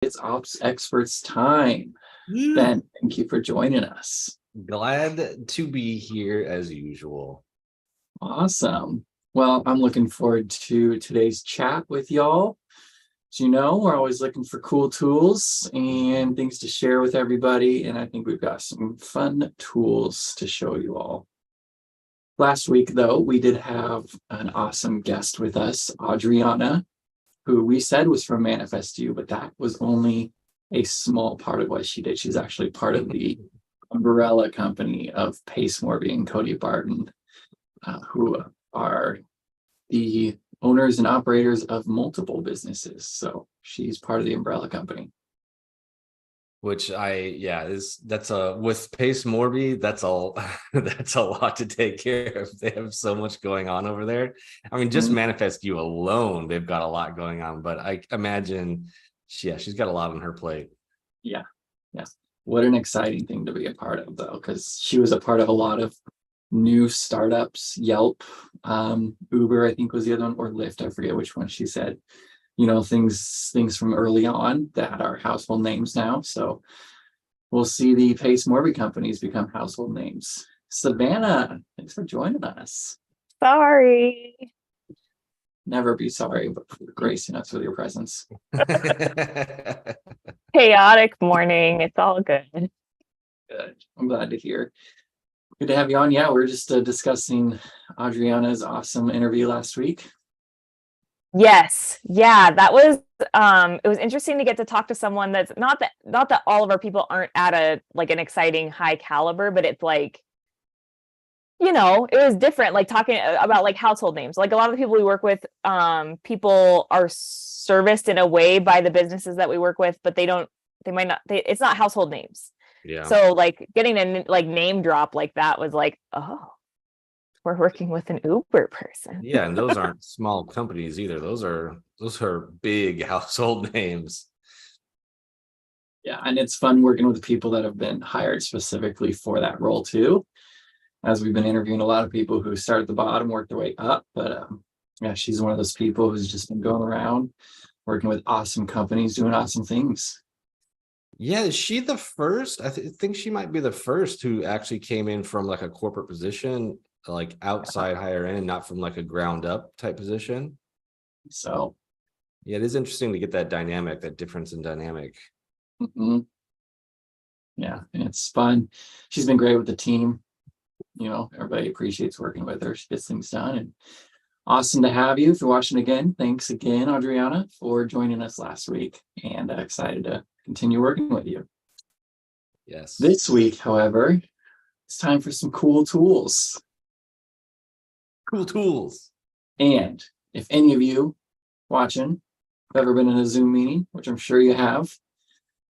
It's Ops Experts time. Woo! Ben, thank you for joining us. Glad to be here as usual. Awesome. Well, I'm looking forward to today's chat with y'all. As you know, we're always looking for cool tools and things to share with everybody. And I think we've got some fun tools to show you all. Last week, though, we did have an awesome guest with us, Adriana, who we said was from Manifest You, but that was only a small part of what she did. She's actually part of the umbrella company of Pace Morby and Cody Barton, who are the owners and operators of multiple businesses. So she's part of the umbrella company. Which that's a with Pace Morby, that's all that's a lot to take care of. They have so much going on over there. I mean, just Manifest You alone, they've got a lot going on, but I imagine she's got a lot on her plate. Yeah. What an exciting thing to be a part of, though, because she was a part of a lot of new startups. Yelp, Uber, I think was the other one, or Lyft, I forget which one she said. Things from early on that are household names now. So we'll see the Pace Morby companies become household names. Savannah, thanks for joining us. Sorry. Never be sorry, but for gracing us with your presence. Chaotic morning. It's all good. Good. I'm glad to hear. Good to have you on. Yeah, we are just discussing Adriana's awesome interview last week. Yes. Yeah, that was it was interesting to get to talk to someone that's not that all of our people aren't at an exciting high caliber, but it's like, it was different, like talking about like household names. Like a lot of the people we work with, people are serviced in a way by the businesses that we work with, but it's not household names. Yeah. So like getting a name drop like that was like, oh, we're working with an Uber person. Yeah, and those aren't small companies either. Those are big household names. Yeah, and it's fun working with people that have been hired specifically for that role too. As we've been interviewing a lot of people who start at the bottom, work their way up. But yeah, she's one of those people who's just been going around working with awesome companies, doing awesome things. Yeah, is she the first? I think she might be the first who actually came in from like a corporate position, like outside higher end, not from like a ground up type position. So yeah, it is interesting to get that difference in dynamic. Yeah, and it's fun. She's been great with the team. Everybody appreciates working with her. She gets things done, and awesome to have you. If you're watching again, thanks again, Adriana, for joining us last week, and excited to continue working with you. Yes. This week, however, it's time for some cool tools. Cool tools. And if any of you watching have ever been in a Zoom meeting, which I'm sure you have,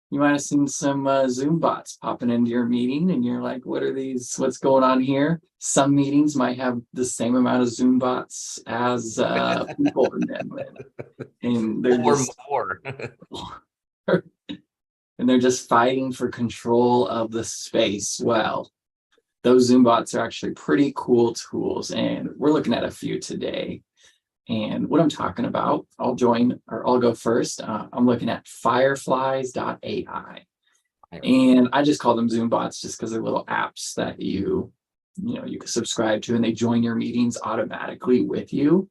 you might have seen some Zoom bots popping into your meeting, and you're like, what are these? What's going on here? Some meetings might have the same amount of Zoom bots as people in them. And they're just more. and they're just fighting for control of the space. Well, those Zoom bots are actually pretty cool tools, and we're looking at a few today. And what I'm talking about, I'll go first. I'm looking at fireflies.ai. And I just call them Zoom bots just because they're little apps that you can subscribe to, and they join your meetings automatically with you.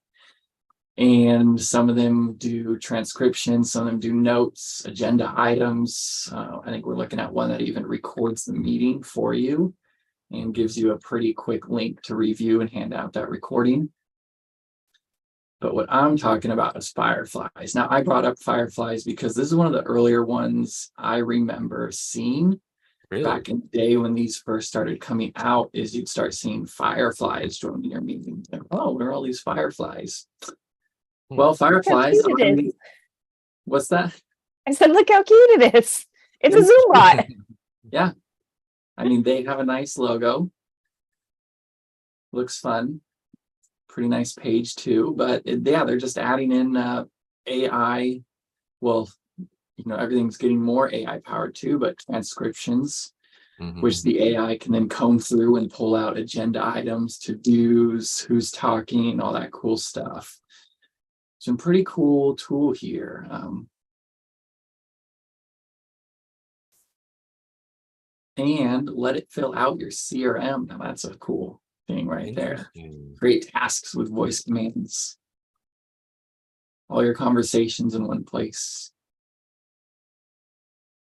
And some of them do transcription, some of them do notes, agenda items. I think we're looking at one that even records the meeting for you and gives you a pretty quick link to review and hand out that recording. But what I'm talking about is Fireflies. Now, I brought up Fireflies because this is one of the earlier ones I remember seeing. Really? Back in the day when these first started coming out, is you'd start seeing Fireflies joining your meeting. Oh, what are all these Fireflies? Well, Fireflies. What's that? I said, look how cute it is. It's a Zoom bot. Yeah. I mean, they have a nice logo. Looks fun. Pretty nice page too, but they're just adding in AI. Well, everything's getting more AI powered too, but transcriptions, which the AI can then comb through and pull out agenda items, to-dos, who's talking, all that cool stuff. Some pretty cool tool here. and let it fill out your CRM. Now that's a cool thing right there. Interesting. Create tasks with voice commands. All your conversations in one place.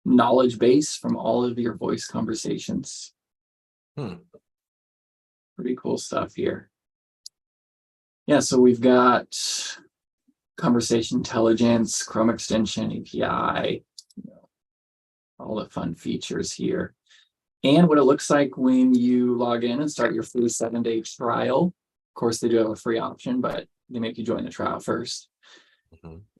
Knowledge base from all of your voice conversations. Pretty cool stuff here. Yeah, so we've got conversation intelligence, Chrome extension, API, all the fun features here. And what it looks like when you log in and start your free 7-day trial. Of course, they do have a free option, but they make you join the trial first.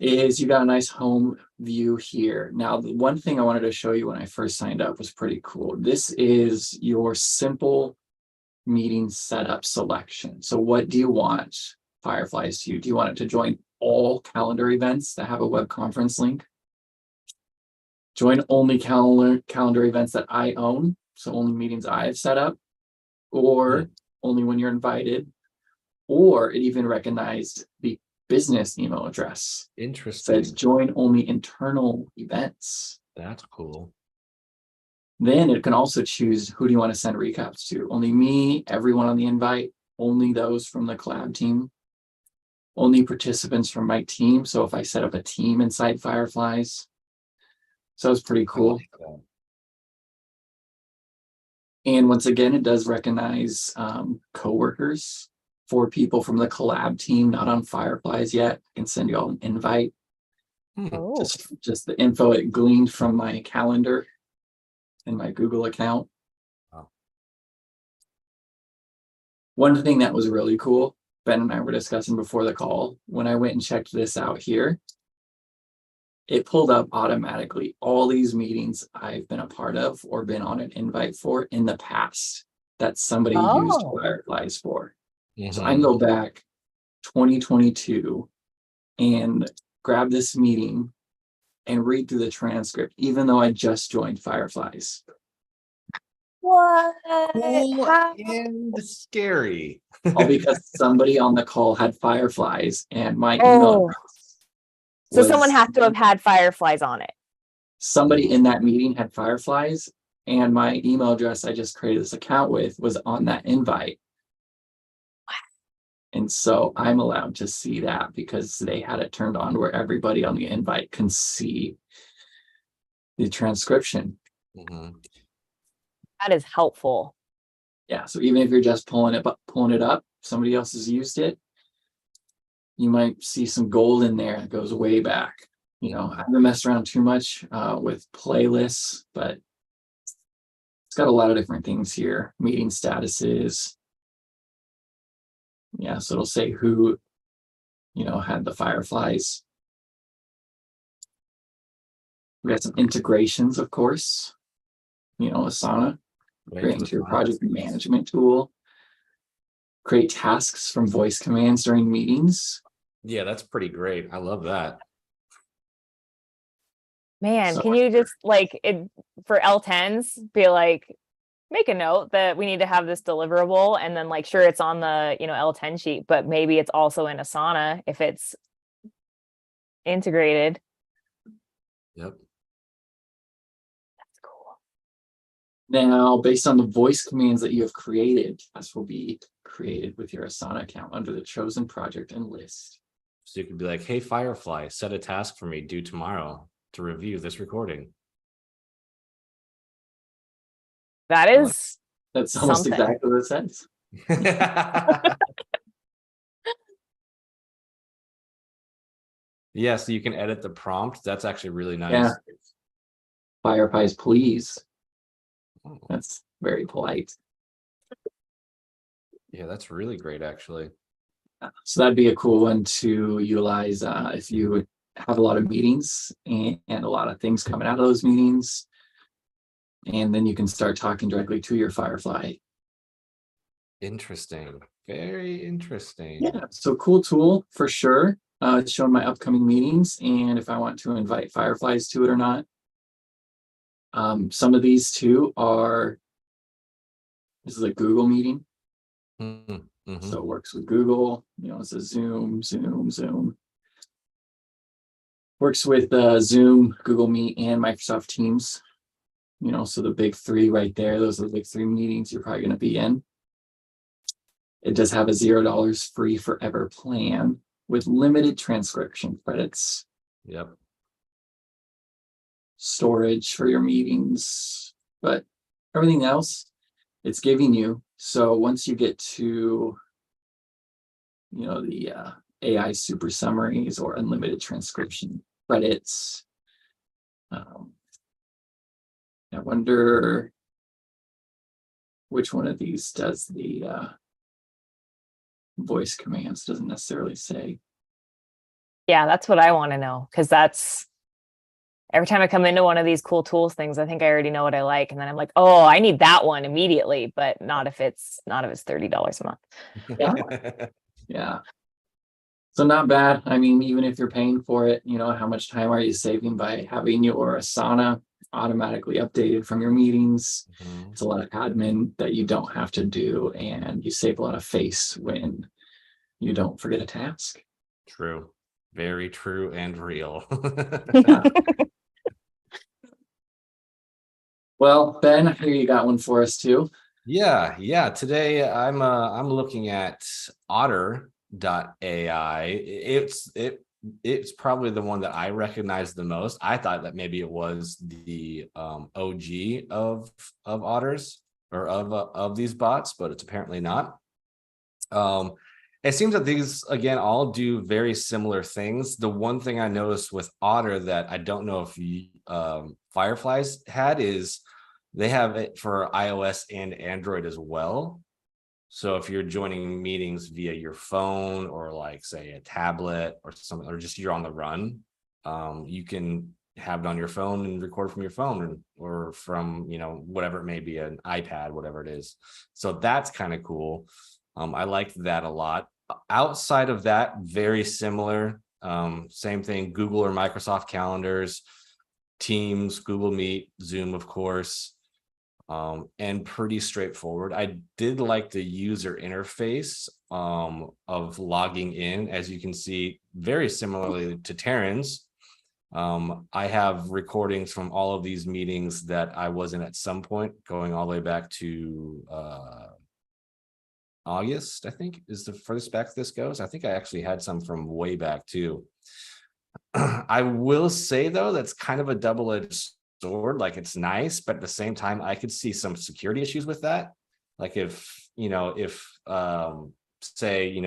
Is you got a nice home view here. Now, the one thing I wanted to show you when I first signed up was pretty cool. This is your simple meeting setup selection. So what do you want Fireflies to? Do you want it to join all calendar events that have a web conference link? Join only calendar events that I own, so only meetings I have set up, or only when you're invited, or it even recognized the business email address. Interesting. Says join only internal events. That's cool. Then it can also choose who do you want to send recaps to? Only me, everyone on the invite, only those from the collab team, only participants from my team. So if I set up a team inside Fireflies, so it's pretty cool. And once again, it does recognize coworkers. 4 people from the collab team, not on Fireflies yet, I can send you all an invite. Oh, Just the info it gleaned from my calendar and my Google account. Wow. One thing that was really cool, Ben and I were discussing before the call, when I went and checked this out here, it pulled up automatically all these meetings I've been a part of or been on an invite for in the past that somebody used Fireflies for. So I can go back 2022 and grab this meeting and read through the transcript, even though I just joined Fireflies. what? Cool How? and scary. All because somebody on the call had Fireflies and my email Oh, address so someone was- has to have had Fireflies on it. somebody in that meeting had Fireflies, and my email address I just created this account with was on that invite. And so I'm allowed to see that because they had it turned on where everybody on the invite can see the transcription. That is helpful. Yeah, so even if you're just pulling it up, somebody else has used it, you might see some gold in there that goes way back. You know, I haven't messed around too much with playlists, but it's got a lot of different things here. Meeting statuses. Yeah, so it'll say who, had the Fireflies. We got some integrations, of course. Asana, great into your project management tool. Create tasks from voice commands during meetings. Yeah, that's pretty great. I love that. Man, So- can you just like it for L10s be like, make a note that we need to have this deliverable, and then like sure it's on the L10 sheet, but maybe it's also in Asana if it's integrated. Yep. That's cool. Now, based on the voice commands that you have created, tasks will be created with your Asana account under the chosen project and list. So you could be like, hey, Firefly, set a task for me due tomorrow to review this recording. That is That's almost Something. exactly what it says. Yeah, so you can edit the prompt. That's actually really nice. Yeah. Fireflies, please. Oh, That's very polite. yeah, that's really great, actually. So that'd be a cool one to utilize if you have a lot of meetings and a lot of things coming out of those meetings. And then you can start talking directly to your Firefly. Interesting. Very interesting. Yeah, so cool tool for sure. It's showing my upcoming meetings and if I want to invite Fireflies to it or not. Some of these too are, this is a Google meeting. So it works with Google, it's a Zoom. Works with Zoom, Google Meet, and Microsoft Teams. So the big three right there, those are the big three meetings you're probably going to be in. It does have a $0 free forever plan with limited transcription credits, Yep. storage for your meetings, but everything else it's giving you. So once you get to, the AI super summaries or unlimited transcription credits, I wonder which one of these does the voice commands. Doesn't necessarily say. Yeah, that's what I want to know, because that's every time I come into one of these cool tools things, I think I already know what I like, and then I'm like, oh, I need that one immediately, but not if it's $30 a month. Yeah. So not bad. I mean, even if you're paying for it, how much time are you saving by having your Asana automatically updated from your meetings? Mhm. It's a lot of admin that you don't have to do, and you save a lot of face when you don't forget a task. True. Very true and real. Yeah. Well, Ben, I hear you got one for us too. Yeah. Today I'm looking at Otter.ai. It's probably the one that I recognize the most. I thought that maybe it was the OG of Otters, or of these bots, but it's apparently not. It seems that these, again, all do very similar things. The one thing I noticed with Otter that I don't know if Fireflies had is they have it for iOS and Android as well. So if you're joining meetings via your phone, or like say a tablet or something, or just you're on the run, you can have it on your phone and record from your phone, or from, whatever it may be, an iPad, whatever it is. So that's kind of cool. I like that a lot. Outside of that, very similar. Same thing, Google or Microsoft calendars, Teams, Google Meet, Zoom, of course. And pretty straightforward. I did like the user interface of logging in. As you can see, very similarly to Terran's. I have recordings from all of these meetings that I was in at some point, going all the way back to August, I think, is the furthest back this goes. I think I actually had some from way back too. I will say though, that's kind of a double-edged sword. Like, it's nice, but at the same time, I could see some security issues with that. Like if say,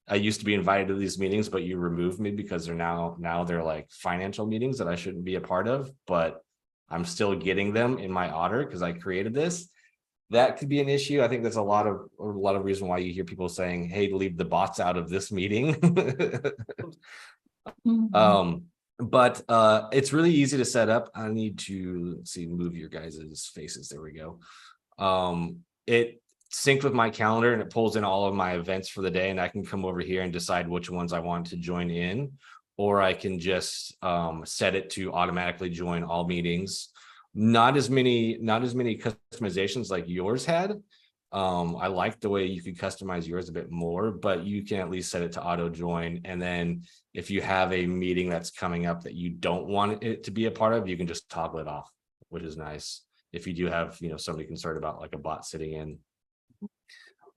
I used to be invited to these meetings, but you removed me because they're now they're like financial meetings that I shouldn't be a part of, but I'm still getting them in my Otter because I created this. That could be an issue. I think there's a lot of reason why you hear people saying, hey, leave the bots out of this meeting. But it's really easy to set up. I need to, let's see, move your guys' faces. There we go. It synced with my calendar, and it pulls in all of my events for the day, and I can come over here and decide which ones I want to join in, or I can just set it to automatically join all meetings. Not as many customizations like yours had. I like the way you could customize yours a bit more, but you can at least set it to auto join. And then if you have a meeting that's coming up that you don't want it to be a part of, you can just toggle it off, which is nice. If you do have, somebody concerned about like a bot sitting in.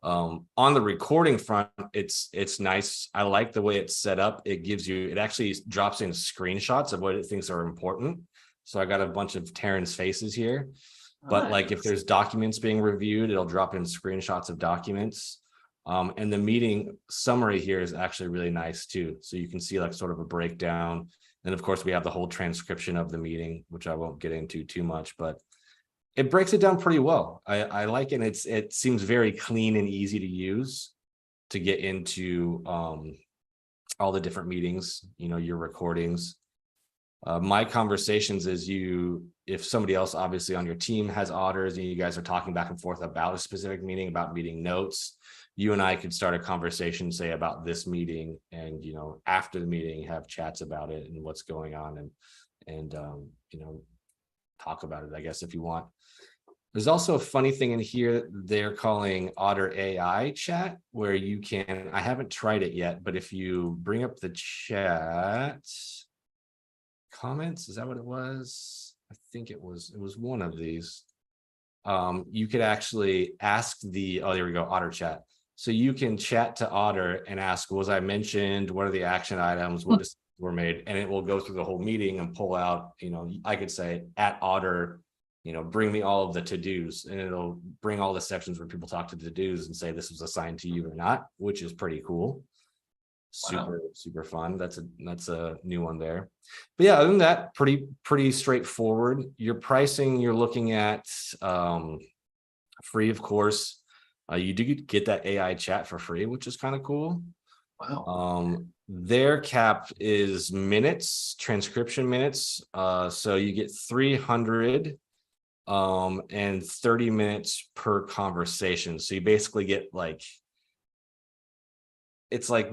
On the recording front, it's nice. I like the way it's set up. It actually drops in screenshots of what it thinks are important. So I got a bunch of Terran's faces here. But like if there's documents being reviewed, it'll drop in screenshots of documents. And the meeting summary here is actually really nice too. So you can see like sort of a breakdown. And of course, we have the whole transcription of the meeting, which I won't get into too much, but it breaks it down pretty well. I like it. It seems very clean and easy to use to get into all the different meetings, your recordings. My conversations is if somebody else obviously on your team has Otters and you guys are talking back and forth about a specific meeting, about meeting notes, you and I could start a conversation, say about this meeting, and after the meeting have chats about it and what's going on, and talk about it, I guess, if you want. There's also a funny thing in here they're calling Otter AI chat, where you can, I haven't tried it yet, but if you bring up the chat comments, is that what it was? I think it was one of these. You could actually ask there we go, Otter Chat. So you can chat to Otter and ask, was I mentioned? What are the action items? What decisions were made? And it will go through the whole meeting and pull out, I could say at Otter, bring me all of the to-dos, and it'll bring all the sections where people talk to the to-dos and say this was assigned to you or not, which is pretty cool. Super fun. That's a new one there. But yeah, other than that, pretty straightforward. Your pricing, you're looking at free, of course. You do get that AI chat for free, which is kind of cool. Wow. Their cap is minutes, transcription minutes. So you get 300 and 30 minutes per conversation. So you basically get it's like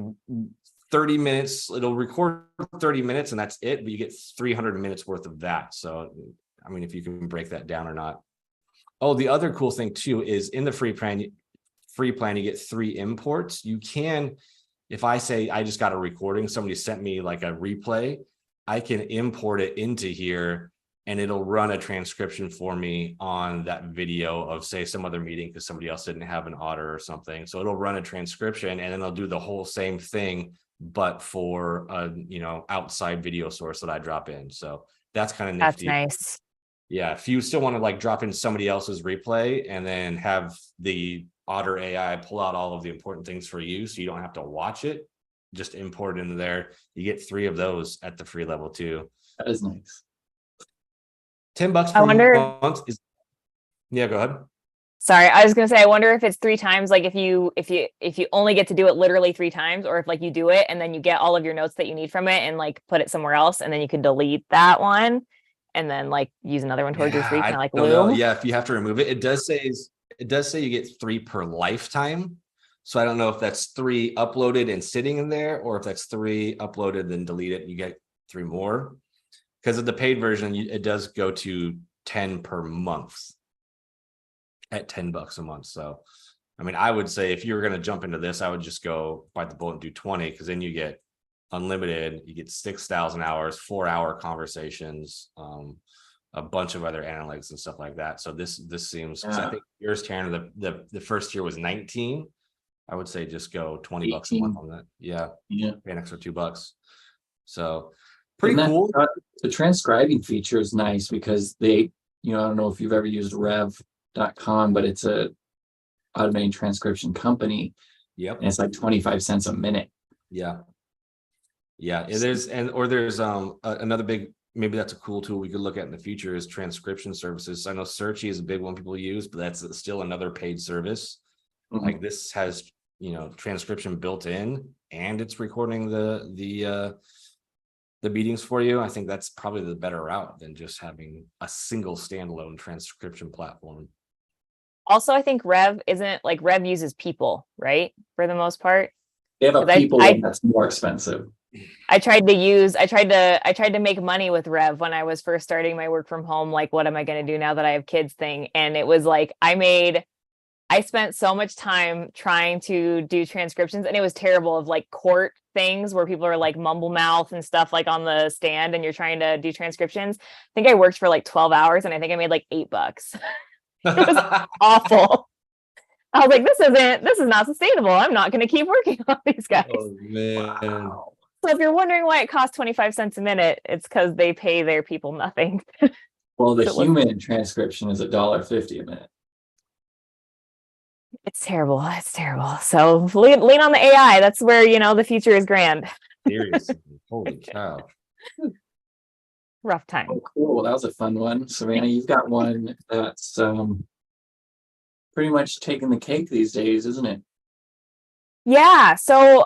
30 minutes. It'll record 30 minutes and that's it, but you get 300 minutes worth of that. So, I mean, if you can break that down or not. Oh, the other cool thing too is in the free plan, you get 3 imports. You can, if I say I just got a recording, somebody sent me like a replay, I can import it into here and it'll run a transcription for me on that video of, say, some other meeting because somebody else didn't have an Otter or something. So it'll run a transcription and then they'll do the whole same thing, but for a outside video source that I drop in. So that's kind of nifty. That's nice. Yeah, if you still want to drop in somebody else's replay and then have the Otter AI pull out all of the important things for you so you don't have to watch it, just import it into there. You get 3 of those at the free level too. That is nice. $10 per month is, yeah, go ahead. Sorry, I was gonna say, I wonder if it's 3 times, like if you only get to do it literally 3 times, or if you do it and then you get all of your notes that you need from it and put it somewhere else, and then you can delete that one and then use another one towards your free, kind of like Loom. Yeah, if you have to remove it, it does say you get 3 per lifetime. So I don't know if that's 3 uploaded and sitting in there, or if that's 3 uploaded then delete it and you get 3 more. Because of the paid version, it does go to 10 per month at $10 a month. So, I mean, I would say if you were going to jump into this, I would just go bite the bullet and do 20, because then you get unlimited, you get 6,000 hours, 4-hour conversations, a bunch of other analytics and stuff like that. So this seems, I think yours, Tanner, the first year was 19. I would say just go $20 a month on that. Yeah. Pay an extra $2. So pretty cool. The transcribing feature is nice because they, I don't know if you've ever used rev.com, but it's a automated transcription company. Yep. And it's 25 cents a minute. Yeah. There's another big, maybe that's a cool tool we could look at in the future, is transcription services. I know Searchy is a big one people use, but that's still another paid service. Mm-hmm. This has, transcription built in, and it's recording the meetings for you. I think that's probably the better route than just having a single standalone transcription platform. Also, I think Rev uses people, right? For the most part. They have a people one that's more expensive. I tried to make money with Rev when I was first starting my work from home. What am I going to do now that I have kids thing? And it was I spent so much time trying to do transcriptions, and it was terrible, of court things where people are mumble mouth and stuff on the stand, and you're trying to do transcriptions. I think I worked for 12 hours and I think I made $8. It was awful. I was like, this is not sustainable. I'm not going to keep working on these guys. Oh man. Wow. So if you're wondering why it costs 25 cents a minute, it's because they pay their people nothing. Well, the human transcription is $1.50 a minute. It's terrible. It's terrible. So lean on the AI. That's where, the future is grand. Seriously. Holy cow. Rough time. Oh, cool. Well, that was a fun one. Savannah, you've got one that's pretty much taking the cake these days, isn't it? Yeah. So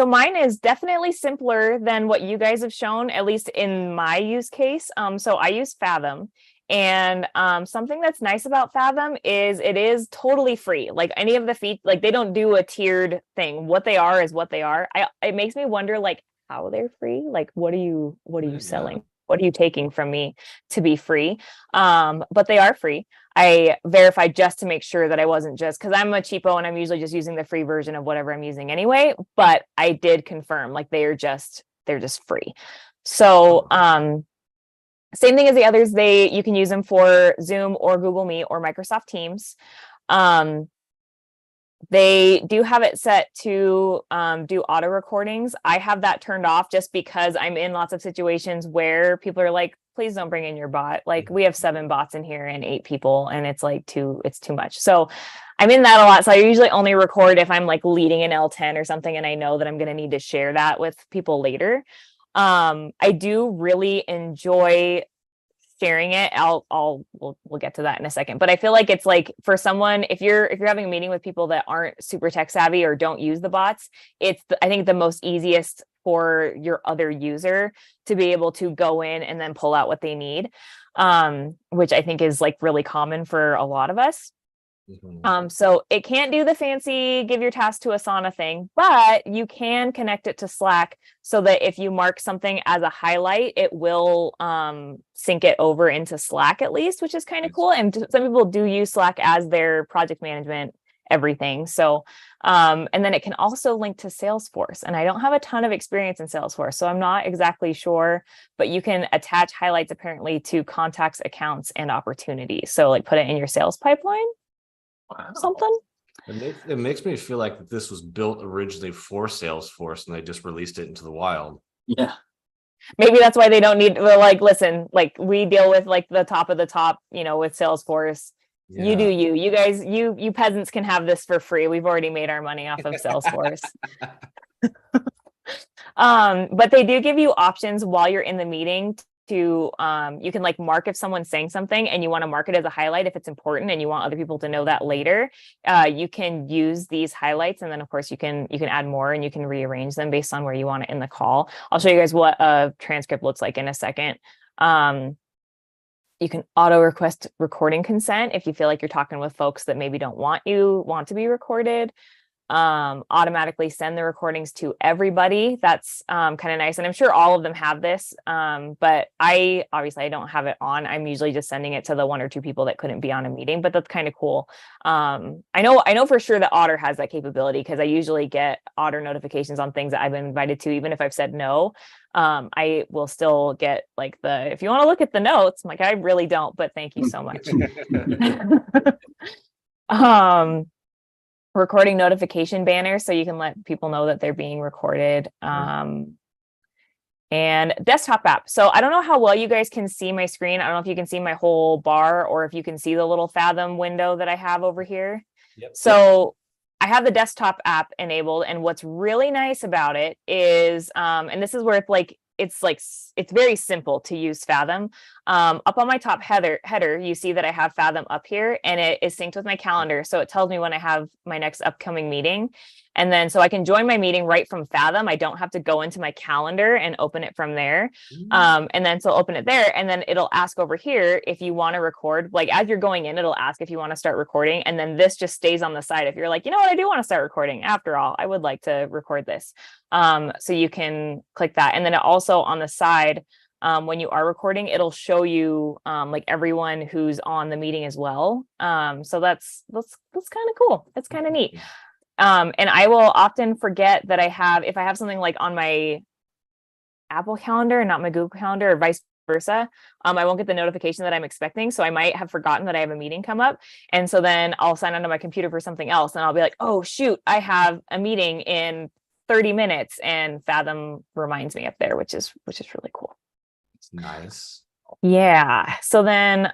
mine is definitely simpler than what you guys have shown, at least in my use case. So I use Fathom. And something that's nice about Fathom is it is totally free. Any of the feet, they don't do a tiered thing. What they are is what they are. It makes me wonder how they're free. What are you selling? What are you taking from me to be free? But they are free. I verified just to make sure that I wasn't just, because I'm a cheapo and I'm usually just using the free version of whatever I'm using anyway. But I did confirm they're just free. So Same thing as the others. You can use them for Zoom or Google Meet or Microsoft Teams. They do have it set to do auto recordings. I have that turned off just because I'm in lots of situations where people are like, please don't bring in your bot. Like we have 7 bots in here and 8 people, and it's too much. So I'm in that a lot. So I usually only record if I'm like leading an L10 or something, and I know that I'm going to need to share that with people later. I do really enjoy sharing it. We'll get to that in a second, but I feel like it's like for someone, if you're having a meeting with people that aren't super tech savvy or don't use the bots, I think the most easiest for your other user to be able to go in and then pull out what they need, which I think is like really common for a lot of us. So it can't do the fancy give your task to Asana thing, but you can connect it to Slack so that if you mark something as a highlight, it will sync it over into Slack at least, which is kind of cool. And some people do use Slack as their project management everything. So and then it can also link to Salesforce, and I don't have a ton of experience in Salesforce, so I'm not exactly sure, but you can attach highlights apparently to contacts, accounts, and opportunities. So like put it in your sales pipeline. Wow. Something. It makes me feel like this was built originally for Salesforce and they just released it into the wild. Yeah. Maybe that's why they don't need, well, like, listen, like we deal with like the top of the top, with Salesforce. Yeah. You do you guys, you peasants can have this for free. We've already made our money off of Salesforce. But they do give you options while you're in the meeting to you can like mark if someone's saying something and you want to mark it as a highlight if it's important and you want other people to know that later. You can use these highlights, and then of course you can add more and you can rearrange them based on where you want it in the call. I'll show you guys what a transcript looks like in a second. You can auto request recording consent if you feel like you're talking with folks that maybe don't want to be recorded. Automatically send the recordings to everybody. That's kind of nice. And I'm sure all of them have this. But I don't have it on. I'm usually just sending it to the 1 or 2 people that couldn't be on a meeting, but that's kind of cool. I know for sure that Otter has that capability because I usually get Otter notifications on things that I've been invited to, even if I've said no. I will still get like if you want to look at the notes, I'm like, I really don't, but thank you so much. Recording notification banner so you can let people know that they're being recorded. And desktop app. So I don't know how well you guys can see my screen. I don't know if you can see my whole bar or if you can see the little Fathom window that I have over here. Yep. So I have the desktop app enabled, and what's really nice about it is, and this is where it's very simple to use Fathom. Up on my top header, you see that I have Fathom up here, and it is synced with my calendar. So it tells me when I have my next upcoming meeting. And then so I can join my meeting right from Fathom. I don't have to go into my calendar and open it from there. And then so I'll open it there, and then it'll ask over here if you want to record. Like as you're going in, it'll ask if you want to start recording. And then this just stays on the side. If you're like, you know what, I do want to start recording. After all, I would like to record this. So you can click that. And then it also on the side, when you are recording, it'll show you like everyone who's on the meeting as well. So that's kind of cool. It's kind of neat. And I will often forget that if I have something like on my Apple calendar and not my Google calendar or vice versa, I won't get the notification that I'm expecting. So I might have forgotten that I have a meeting come up. And so then I'll sign onto my computer for something else. And I'll be like, oh, shoot, I have a meeting in 30 minutes. And Fathom reminds me up there, which is really cool. It's nice. Yeah. So then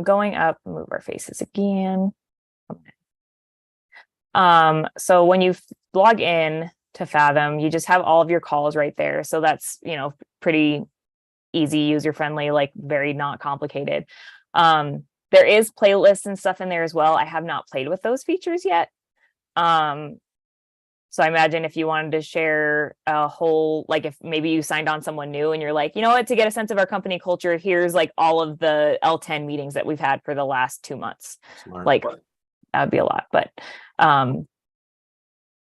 going up, move our faces again. So when you log in to Fathom, you just have all of your calls right there. So that's, pretty easy, user-friendly, like very not complicated. There is playlists and stuff in there as well. I have not played with those features yet. So I imagine if you wanted to share a whole, like if maybe you signed on someone new and you're like, you know what, to get a sense of our company culture, here's like all of the L10 meetings that we've had for the last 2 months. Smart. Like that would be a lot, but I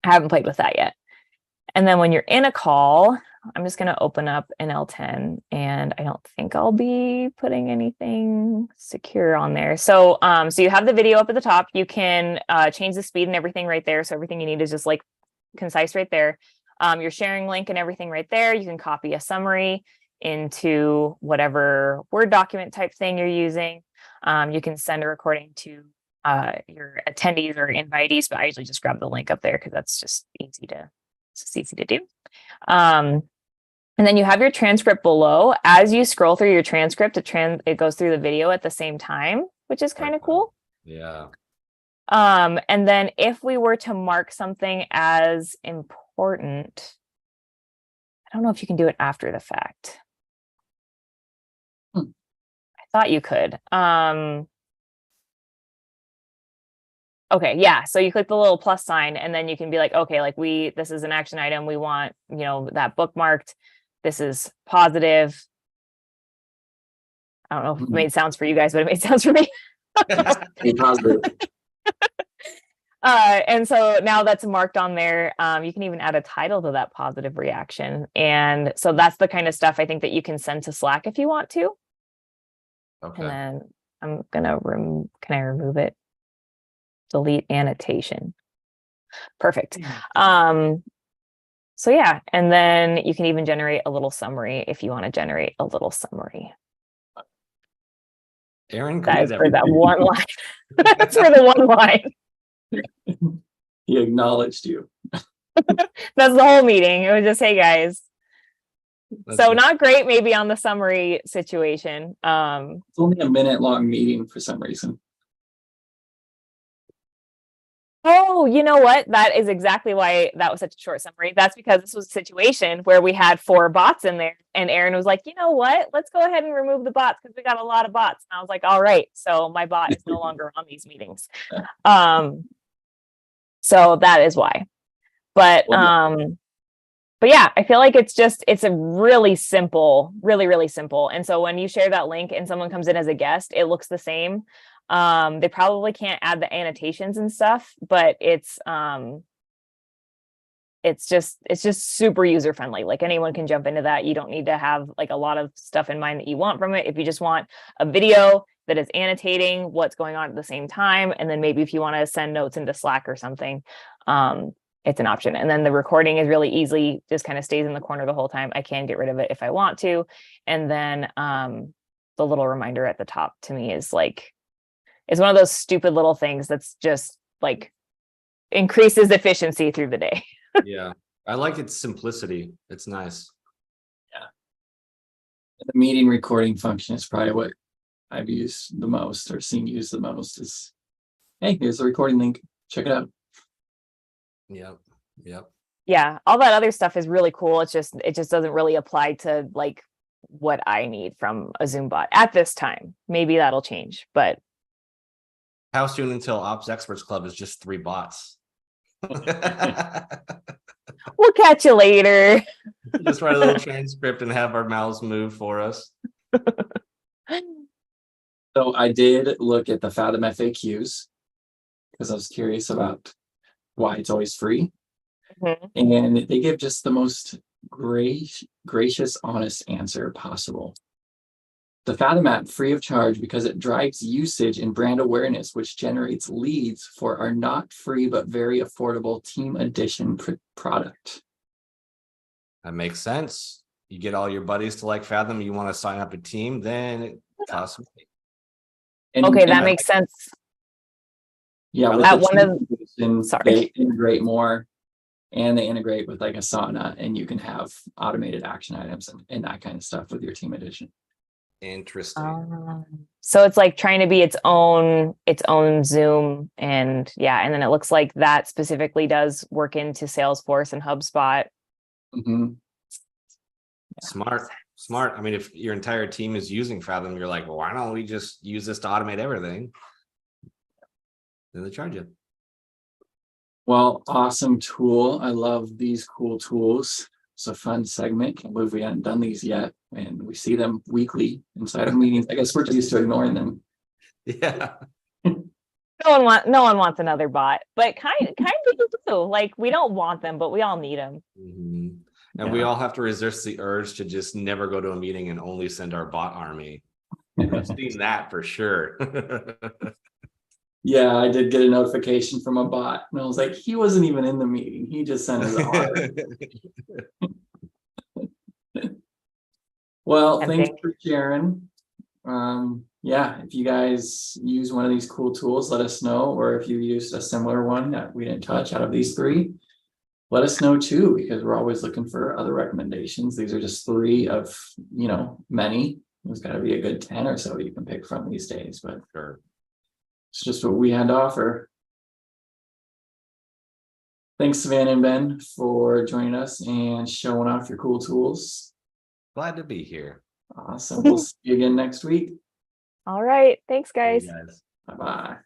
haven't played with that yet. And then when you're in a call, I'm just going to open up an L10, and I don't think I'll be putting anything secure on there. So, so you have the video up at the top. You can change the speed and everything right there. So everything you need is just like concise right there. Your sharing link and everything right there. You can copy a summary. into whatever Word document type thing you're using. You can send a recording to your attendees or invitees, but I usually just grab the link up there because that's just easy to do. And then you have your transcript below. As you scroll through your transcript, it goes through the video at the same time, which is kind of cool. Yeah. And then if we were to mark something as important, I don't know if you can do it after the fact. I thought you could. Okay, yeah. So you click the little plus sign and then you can be like, okay, like this is an action item. We want, that bookmarked. This is positive. I don't know if it made sounds for you guys, but it made sounds for me. Be positive. And so now that's marked on there. You can even add a title to that positive reaction. And so that's the kind of stuff I think that you can send to Slack if you want to. Okay. And then I'm gonna can I remove it? Delete annotation. Perfect. So yeah, and then you can even generate a little summary if you want to generate a little summary. Aaron, That is for that one line. That's for the one line. He acknowledged you. That's the whole meeting. It was just, hey guys. That's So it. not great maybe on the summary situation. It's only a minute-long meeting for some reason. Oh, you know what? That is exactly why that was such a short summary. That's because this was a situation where we had 4 bots in there and Aaron was like, you know what? Let's go ahead and remove the bots because we got a lot of bots. And I was like, all right. So my bot is no longer on these meetings. So that is why. But yeah, I feel like it's a really simple, really simple. And so when you share that link and someone comes in as a guest, it looks the same. They probably can't add the annotations and stuff, but it's just super user friendly. Like anyone can jump into that. You don't need to have like a lot of stuff in mind that you want from it. If you just want a video that is annotating what's going on at the same time, and then maybe if you want to send notes into Slack or something, it's an option. And then the recording is really easy, just kind of stays in the corner the whole time. I can get rid of it if I want to. And then the little reminder at the top to me is like, it's one of those stupid little things that's just like increases efficiency through the day. Yeah. I like its simplicity. It's nice. The meeting recording function is probably what I've used the most or seen used the most is, hey, here's the recording link. Check it out. Yep. Yeah, all that other stuff is really cool. It just doesn't really apply to like what I need from a Zoom bot at this time. Maybe that'll change, but How soon until Ops Experts Club is just 3 bots? we'll catch you later. Just write a little transcript and have our mouths move for us. So I did look at the Fathom FAQs because I was curious about why it's always free. Mhm. And they give just the most gracious, honest answer possible. The Fathom app free of charge because it drives usage and brand awareness, which generates leads for our not free but very affordable Team Edition product. That makes sense. You get all your buddies to like Fathom, you want to sign up a team, then it costs money. Okay, that makes sense. Yeah, with That the one of- Team Edition, sorry. they integrate more, and they integrate with like Asana, and you can have automated action items and that kind of stuff with your Team Edition. Interesting. So it's like trying to be its own Zoom, and then it looks like that specifically does work into Salesforce and HubSpot. Mhm. Smart. I mean, if your entire team is using Fathom, you're like, well, why don't we just use this to automate everything? Then they charge you. Well, awesome tool. I love these cool tools. It's a fun segment. Can't believe we hadn't done these yet, and we see them weekly inside of meetings. I guess we're just used to ignoring them. Yeah. No one wants another bot, but kind of do. Like we don't want them, but we all need them. Mhm. And we all have to resist the urge to just never go to a meeting and only send our bot army. I've seen that for sure. Yeah, I did get a notification from a bot, and I was like, he wasn't even in the meeting. He just sent his R. Well, Well, I thanks think. for sharing. Yeah, if you guys use one of these cool tools, let us know, or if you used a similar one that we didn't touch out of these three, let us know too, because we're always looking for other recommendations. These are just three of, many. There's got to be a good 10 or so you can pick from these days, but Sure. it's just what we had to offer. Thanks, Savannah and Ben, for joining us and showing off your cool tools. Glad to be here. Awesome. We'll see you again next week. All right. Thanks, Hey, guys. guys. Bye-bye.